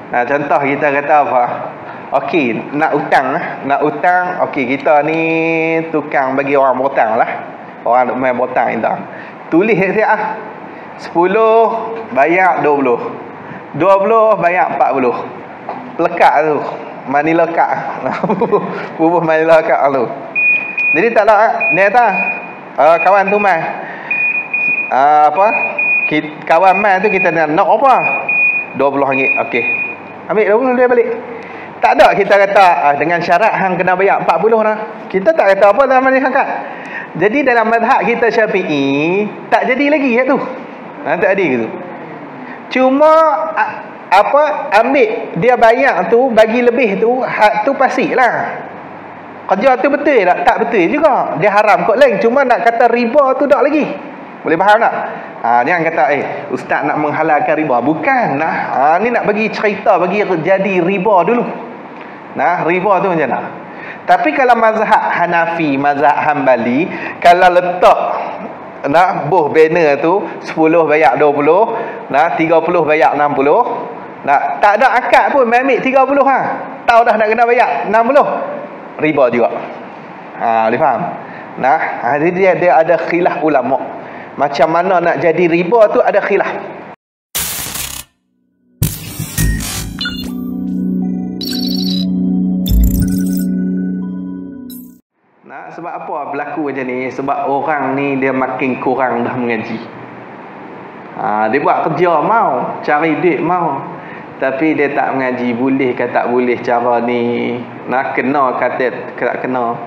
Contoh kita kata apa? Okey, nak utang, okey kita ni tukang bagi orang berhutang lah. Orang nak main berhutang itu. Tulis siap 10 bayar 20. 20 bayar 40. Lekat tu. Mani lekat. Bubuh mani lekat tu. Jadi tak ada dia kata kawan tu mai. Kawan mai tu kita nak apa? RM20. Okey. Ambil 20 dia balik. Tak ada kita kata dengan syarat hang kena bayar 40 dah. Kita tak kata apa dalam mazhab hak. Jadi dalam mazhab kita Syafi'i tak jadi lagi tu. Tak ada gitu. Cuma ambil dia bayar tu bagi lebih tu hak tu pastilah. Kerja tu betul tak betul juga. Dia haram kot lain. Cuma nak kata riba tu tak lagi. Boleh faham tak? Jangan kata ustaz nak menghalalkan riba. Bukan. Ni nak bagi cerita bagi jadi riba dulu. Riba tu macam mana? Tapi kalau mazhab Hanafi, mazhab Hambali, kalau letak boh banner tu 10 bayar 20, 30 bayar 60, tak ada akad pun ambil 30 tahu dah nak kena bayar 60, riba juga. Boleh faham? Jadi dia ada khilaf ulama. Macam mana nak jadi riba tu ada khilaf. Sebab apa berlaku macam ni? Sebab orang ni dia makin kurang dah mengaji. Dia buat kerja mau, cari duit mau, tapi dia tak mengaji. Boleh ke tak boleh cara ni? Kena kata tak kena.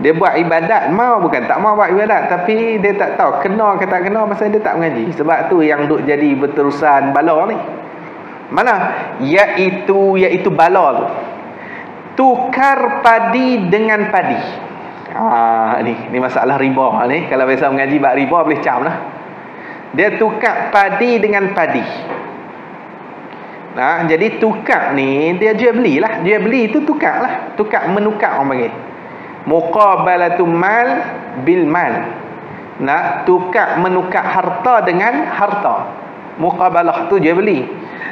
Dia buat ibadat mau, bukan tak mau buat ibadat, tapi dia tak tahu kena ke tak kena pasal dia tak mengaji. Sebab tu yang duk jadi berterusan bala ni. Mana? Iaitu bala tu. Tukar padi dengan padi. Ni masalah riba ni. Kalau biasa mengaji bab riba boleh cam lah. Dia tukar padi dengan padi. Jadi tukar ni dia jual beli lah. Jual beli tu tukar lah. Tukar menukar orang panggil. Muqabalatul mal bil mal. Tukar menukar harta dengan harta. Muqabalah tu jual beli.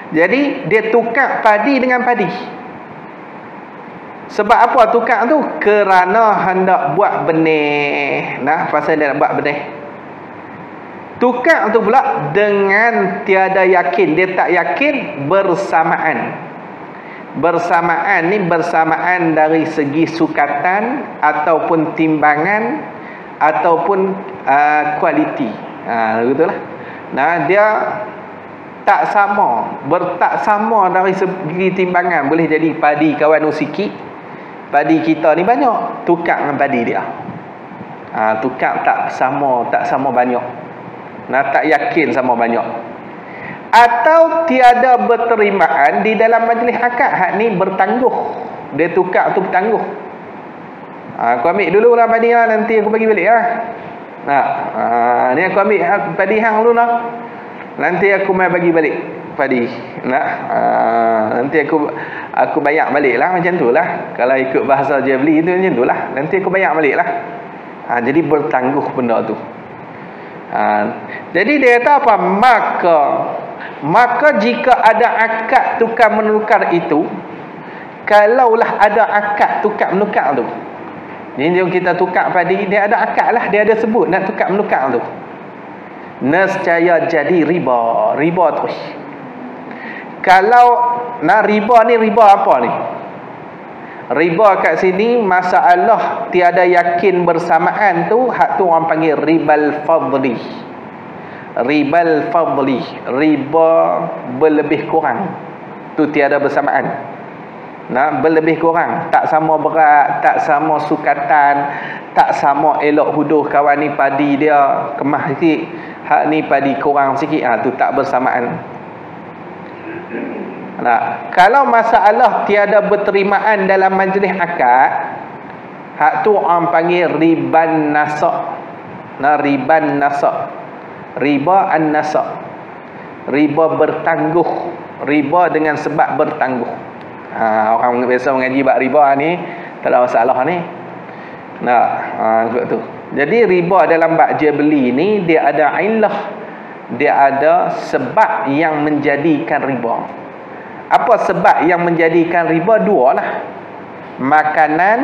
Jadi dia tukar padi dengan padi. Sebab apa tukar tu? Kerana hendak buat benih. Pasal dia nak buat benih. Tukar tu pula dengan tiada yakin. Dia tak yakin bersamaan. Bersamaan ni bersamaan dari segi sukatan ataupun timbangan ataupun kualiti. Begitulah. Dia tak sama. Tak sama dari segi timbangan. Boleh jadi padi kawan sikit. Padi kita ni banyak, tukar dengan padi dia. Tukar tak sama banyak. Tak yakin sama banyak. Atau tiada berterimaan di dalam majlis akad. Hak ni bertangguh. Dia tukar tu bertangguh. Aku ambil dulu lah padi lah, nanti aku bagi balik lah. Ni aku ambil padi hang dulu lah. Nanti aku mai bagi balik padi. Nanti aku bayar balik lah, macam tu lah. Kalau ikut bahasa dia beli tu macam tu lah. Nanti aku bayar balik lah. Jadi bertangguh benda tu. Jadi dia kata apa? Maka jika ada akad tukar menukar itu, kalaulah ada akad tukar menukar tu. Jadi jom kita tukar padi, dia ada akad lah. Dia ada sebut nak tukar menukar tu. Nescaya jadi riba. Riba terus. Kalau riba ni, riba apa ni? Riba kat sini masalah tiada yakin bersamaan tu, hak tu orang panggil ribal fadli. Ribal fadli, riba berlebih kurang. Tu tiada bersamaan. Berlebih kurang, tak sama berat, tak sama sukatan, tak sama elok huduh. Kawan ni padi dia kemah sikit, hak ni padi kurang sikit. Tu tak bersamaan. Kalau masalah tiada berterimaan dalam majlis akad, hak tu orang panggil riban nasak. Riban nasak, riba an-nasak, riba bertangguh, riba dengan sebab bertangguh. Orang biasa mengaji bab riba ni tak ada masalah ni. Sebab tu. Jadi riba dalam bab jual beli ni dia ada illah, dia ada sebab yang menjadikan riba. Apa sebab yang menjadikan riba? Dua lah. Makanan,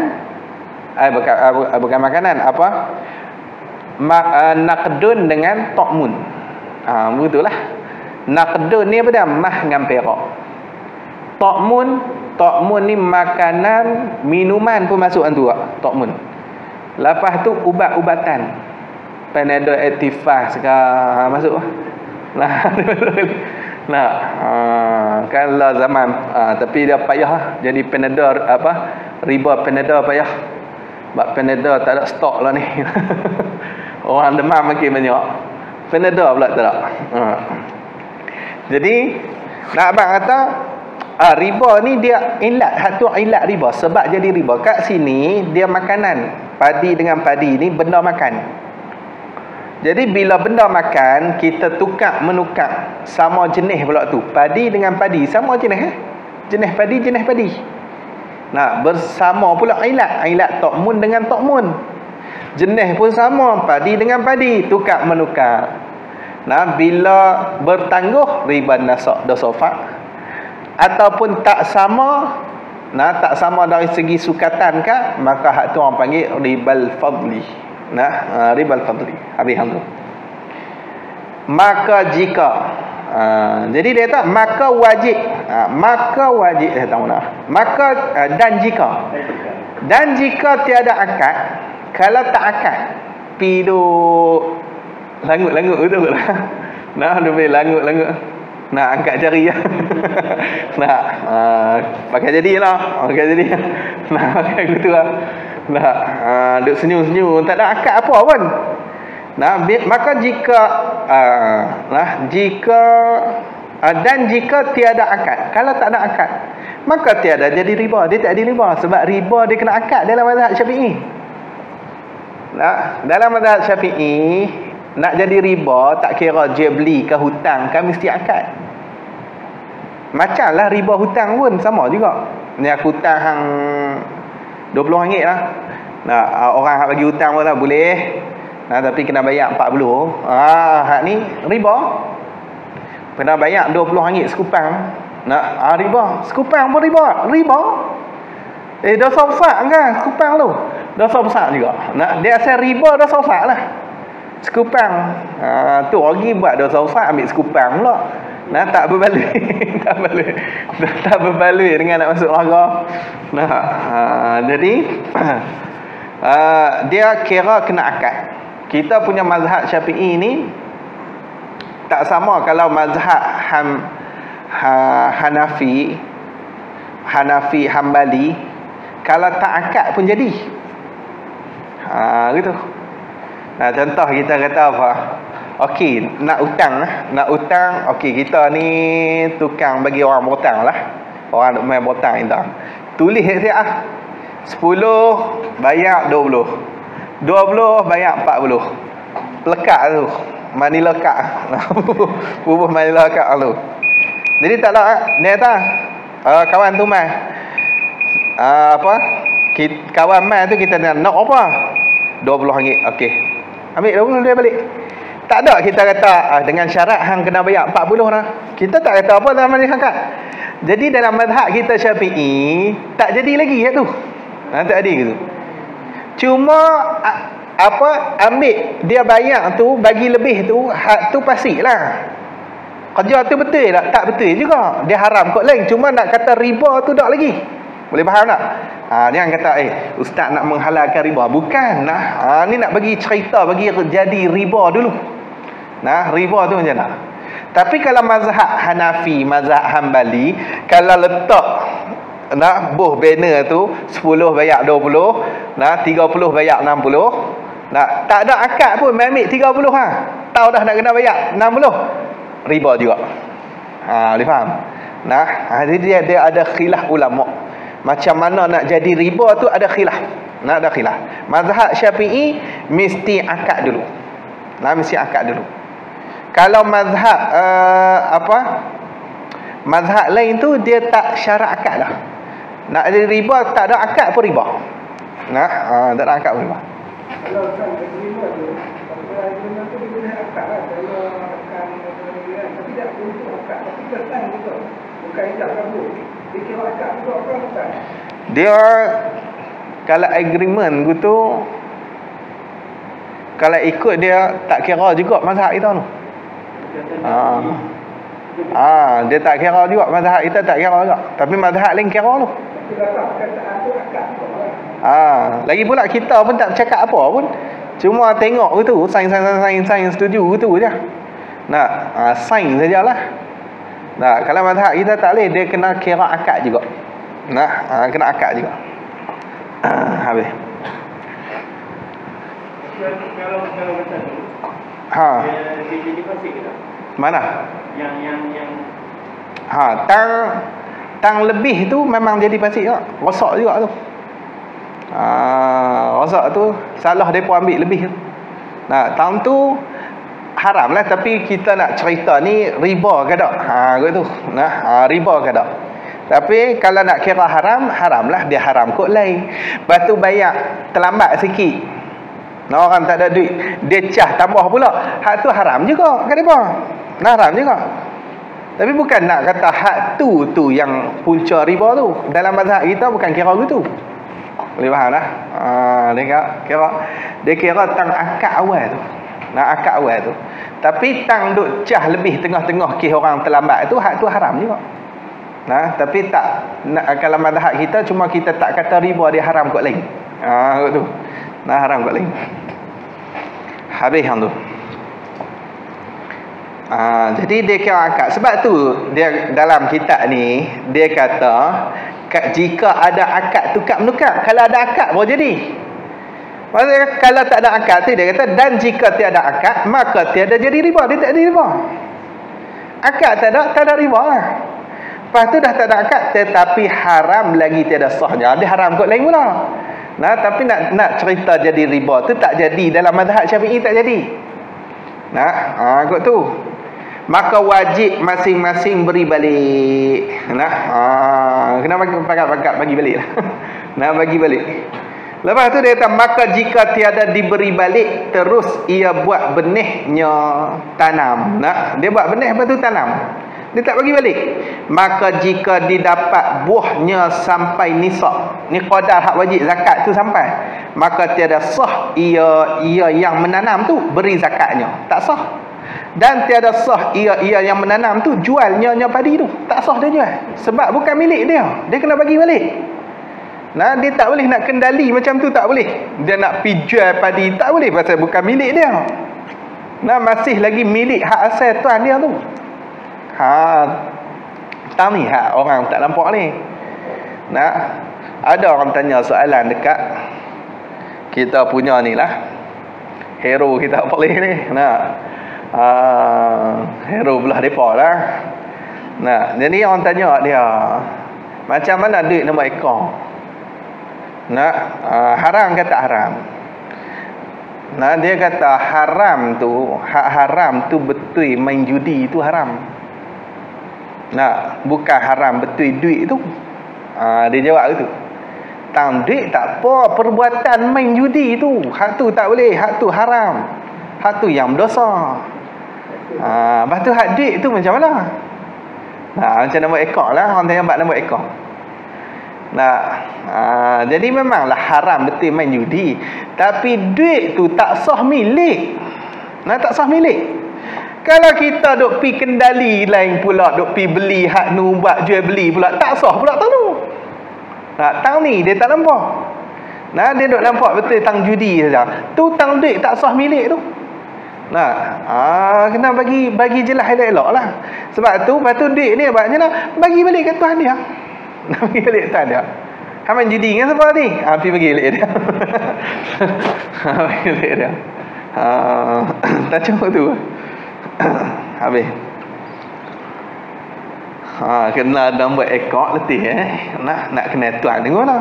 bukan makanan, apa? Naqdun dengan ta'mun. Begitulah. Naqdun ni apa dah? Mah dengan perak. Ta'mun ni makanan, minuman pun masuk tu ta'mun. Lepas tu ubat-ubatan. Panadol Actifaz ke masuk lah. Nah, kalau zaman tapi dia payah jadi Panadol riba Panadol payah. Sebab Panadol tak ada stok lah ni. Orang demam makin banyak. Panadol pula tak ada. Jadi nak abang kata riba ni dia ilat, satu ilat riba sebab jadi riba. Kat sini dia makanan. Padi dengan padi ni benda makan. Jadi bila benda makan, kita menukar sama jenis pula tu. Padi dengan padi sama jenis jenis padi. Nah, bersama pula ilat ta'mun dengan ta'mun. Jenis pun sama, padi dengan padi, tukar menukar. Nah, bila bertangguh riba nasak dosa fa', ataupun tak sama, tak sama dari segi sukatan kah, maka hak tu orang panggil ribal fadli. Ribal fadli. Habis hamdu. Maka jika jadi dia kata maka wajib tahu nak. Maka dan jika tiada akad, kalau tak akad pidu langut betul lah. Dia boleh langut angkat jari. Pakai jadilah. Pakai gitu lah. Duk senyum-senyum, tak ada akad apa pun. Maka jika jika tiada akad, kalau tak ada akad, maka tiada jadi riba. Dia tak ada riba sebab riba dia kena akad dalam mazhab Syafi'i. Dalam mazhab Syafi'i nak jadi riba tak kira jual beli ke hutang kan mesti akad. Macamlah riba hutang pun sama juga. Ni aku hutang hang RM20 lah. Orang hak bagi hutang pun lah boleh. Tapi kena bayar 40. Hak ni riba. Kena bayar RM20 sekupang. Riba. Sekupang pun riba. Dosa besar kan sekupang tu. Dosa besar juga. Dia asal riba dosa besar lah. Sekupang. Tu orang buat dosa besar ambil sekupang pula. Tak berbaloi. tak berbaloi dengan nak masuk neraka. Jadi dia kira kena akad. Kita punya mazhab Syafi'i ni tak sama kalau mazhab Hanafi Hambali, kalau tak akad pun jadi. Gitu. Contoh kita kata apa? Okey, nak hutang, okey kita ni tukang bagi orang berhutang lah. Orang nak main berhutang kita. Tulis siap 10 bayar 20. 20 bayar 40. Lekat tu. Mani lekat. Bubuh mani lekat tu. Jadi tak ada dia kata kawan tu mai. Kawan mai tu kita nak apa? RM20. Okey. Ambil 20 dia balik. Tak ada kita kata dengan syarat hang kena bayar 40 dah. Kita tak kata apa dalam majlis akad. Jadi dalam mazhab kita Syafi'i tak jadi lagi tu. Tak ada gitu. Cuma ambil dia bayar tu bagi lebih tu, hak tu pastilah. Kerja tu betul tak? Tak betul juga. Dia haram kot lain. Cuma nak kata riba tu tak lagi. Boleh faham tak? Jangan kata ustaz nak menghalalkan riba. Bukan. Ni nak bagi cerita bagi jadi riba dulu. Riba tu macam mana? Tapi kalau mazhab Hanafi, mazhab Hambali, kalau letak boh banner tu 10 bayar 20, 30 bayar 60, tak ada akad pun ambil 30 tahu dah nak kena bayar 60, riba juga. Boleh faham? Jadi dia ada khilaf ulama. Macam mana nak jadi riba tu ada khilaf. Ada khilaf. Mazhab Syafi'i mesti akad dulu. Mesti akad dulu. Kalau mazhab mazhab lain tu dia tak syarat akad dah. Nak jadi riba tak ada akad pun riba. Tak ada akad pun riba. Kalau tak ada riba tu, agreement tu dia boleh akad lah. Kalau akan tapi tak untuk akad, tapi kesan betul. Bukan kaedah kamu. Dia kira akad juga kan Ustaz? Dia kalau agreement gitu, kalau ikut dia tak kira juga mazhab kita tu. Dia tak kira juga mazhab kita, tak kira juga. Tapi mazhab lain kira tu. Tapi datang perkataan tu akad juga. Lagi pula kita pun tak cakap apa pun. Cuma tengok gitu, sains setuju gitu je. Sains sajalah. Kalau mazhab kita tak boleh, dia kena kira akad juga. Kena akad juga. Habis. Kalau macam tu. Dia jadi fasik ke tak? Mana? Yang tang lebih tu memang jadi fasik juga. Rosak juga tu. Rosak tu salah depa ambil lebih tu. Tang tu haram lah, tapi kita nak cerita ni riba ke tak? Gitu. Riba ke tak? Tapi kalau nak kira haram, haram lah, dia haram kot lain. Lepas tu bayar terlambat sikit. Orang tak ada duit, dia cah tambah pula. Hak tu haram juga kan depa? Haram juga. Tapi bukan nak kata hak tu yang punca riba tu. Dalam mazhab kita bukan kira gitu. Boleh faham lah. Dia kira tang akad awal tu. Akad awal tu. Tapi tang duk cah lebih tengah-tengah kes orang terlambat tu, hak tu haram juga. Tapi tak kalau mazhab kita cuma kita tak kata riba dia haram kot lain. Tu. Haram kot lain. Habis hang tu. Jadi dia kira akad. Sebab tu dia dalam kitab ni dia kata jika ada akad tukar menukar. Kalau ada akad baru jadi. Maksudnya kalau tak ada akad tu dia kata, dan jika tiada akad maka tiada jadi riba. Dia tak ada riba. Akad tak ada riba lah. Lepas tu dah tak ada akad, tetapi haram lagi tiada sahnya. Dia haram kot lain pula. Tapi nak cerita jadi riba tu tak jadi. Dalam mazhab Syafi'i tak jadi. Kot tu. Maka wajib masing-masing beri balik. Kena bagi balik lah. Bagi balik. Lepas tu dia kata, maka jika tiada diberi balik, terus ia buat benihnya tanam. Dia buat benih, lepas tu tanam. Dia tak bagi balik. Maka jika didapat buahnya sampai nisab, ni qadar hak wajib zakat tu sampai, maka tiada sah ia yang menanam tu beri zakatnya. Tak sah. Dan tiada sah ia yang menanam tu jualnya padi tu. Tak sah dia jual. Sebab bukan milik dia. Dia kena bagi balik. Dia tak boleh nak kendali macam tu, tak boleh. Dia nak pergi jual padi, tak boleh, pasal bukan milik dia. Masih lagi milik hak asal tuan dia tu. Tahu ni hak orang tak nampak ni. Ada orang tanya soalan dekat kita punya ni lah, hero kita boleh ni. Hero belah depa lah. Jadi orang tanya dia, macam mana duit nombor ekor? Haram ke tak haram? Dia kata haram tu, hak haram tu betul main judi tu haram. Bukan haram betul duit tu. Dia jawab gitu. Tang duit tak apa, perbuatan main judi tu, hak tu tak boleh, hak tu haram. Hak tu yang berdosa. Lepas tu hak duit tu macam mana? Macam nombor ekor lah, orang tanya bab nombor ekor. Jadi memanglah haram betul main judi, tapi duit tu tak sah milik. Tak sah milik. Kalau kita duk pi kendali lain pula, duk pi beli hak nu buat jual beli pula, tak sah pula tang tu. Tang ni dia tak nampak. Dia duk nampak betul tang judi saja. Tu tang duit tak sah milik tu. Kena bagi jelas elok-elok lah. Sebab tu lepas tu duit ni bagusnya bagi balik ke tuan dia. Bagi balik tuan dia. Haman judi dengan siapa ni? Pergi bagi balik dia. Bagi balik dia. Tak cukup tu. Habis. Kena nombor ekor letih nak kena tuan tengok lah.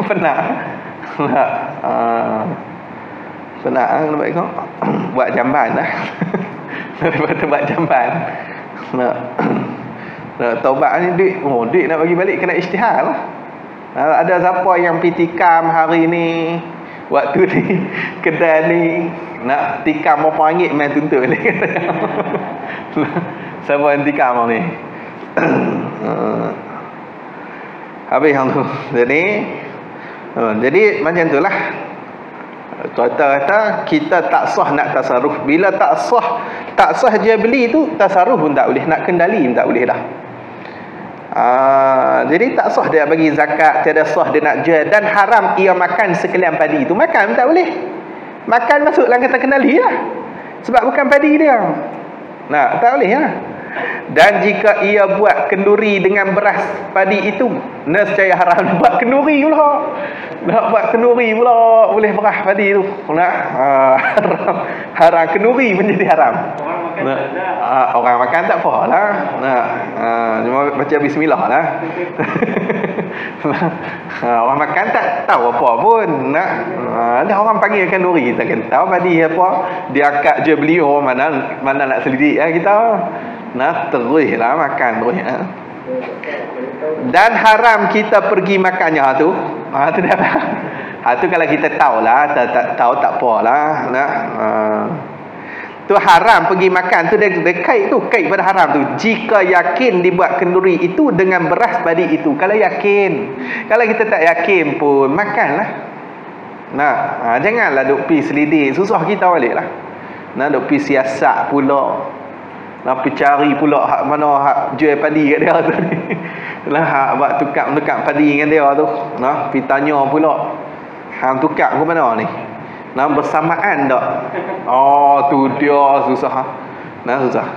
Pernah. Pernah nombor ekor. Buat jamban lah. Daripada buat jamban. Nak taubat ni duit nak bagi balik kena isytihar lah. Ada siapa yang pergi tikam hari ni, waktu ni, kedai ni, nak tikam berapa ringgit main tuntut ni. Siapa yang tikam ni? Habis yang tu. Jadi macam itulah. Kata-kata kita tak sah nak tasarruf. Bila tak sah jual beli tu, tasarruf pun tak boleh, nak kendali pun tak boleh dah. Jadi tak sah dia bagi zakat, tiada sah dia nak jual, dan haram ia makan sekalian padi itu. Makan pun tak boleh. Makan masuk dalam kata kendali lah. Sebab bukan padi dia. Nah, tak boleh lah. Dan jika ia buat kenduri dengan beras padi itu, nescaya haram buat kenduri pula. Nak buat kenduri pula boleh beras padi tu. Haram kenduri pun jadi haram. Orang makan tak apa lah. Cuma baca bismillah lah. Orang makan tak tahu apa pun. Ada orang panggil kenduri, kita kan tahu padi apa. Dia akak je beli, mana nak selidik ya kita. Terus lah makan terus. Dan haram kita pergi makannya tu. Tu dah. Tu kalau kita tahu lah, tak tahu tak apalah. Tu haram pergi makan tu, dia kait tu, kait pada haram tu. Jika yakin dibuat kenduri itu dengan beras padi itu. Kalau yakin. Kalau kita tak yakin pun makanlah. Janganlah duk pi selidik, susah kita baliklah. Duk pi siasat pula. Nak pergi cari pula hak mana hak jual padi kat dia tu ni. Lah hak buat tukar padi dengan dia tu. Pergi tanya pula. Hang tukar ke mana ni? Bersamaan tak? Tu dia susah. Susah.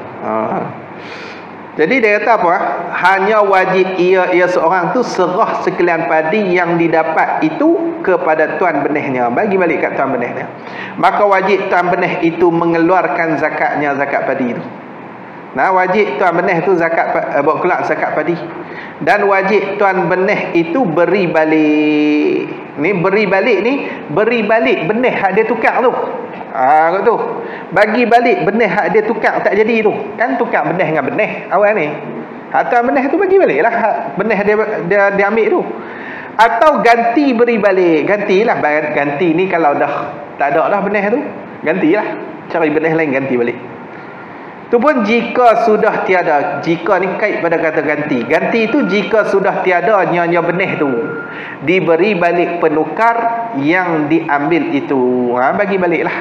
Jadi dia kata apa? Hanya wajib ia seorang tu serah sekalian padi yang didapat itu kepada tuan benihnya. Bagi balik kat tuan benihnya. Maka wajib tuan benih itu mengeluarkan zakatnya, zakat padi itu. Wajib tuan benih tu zakat buat kelak zakat padi. Dan wajib tuan benih itu beri balik. Beri balik benih hak dia tukar tu. Tu. Bagi balik benih hak dia tukar tak jadi tu. Kan tukar benih dengan benih awal ni. Tuan benih tu bagi baliklah benih dia ambil tu. Atau ganti beri balik. Gantilah, ganti ni kalau dah tak ada dah benih tu, gantilah. Cari benih lain ganti balik. Tu pun jika sudah tiada. Jika ni kait pada kata ganti. Ganti itu jika sudah tiada nyonya benih tu, diberi balik penukar yang diambil itu. Bagi baliklah.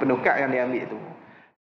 Penukar yang diambil itu.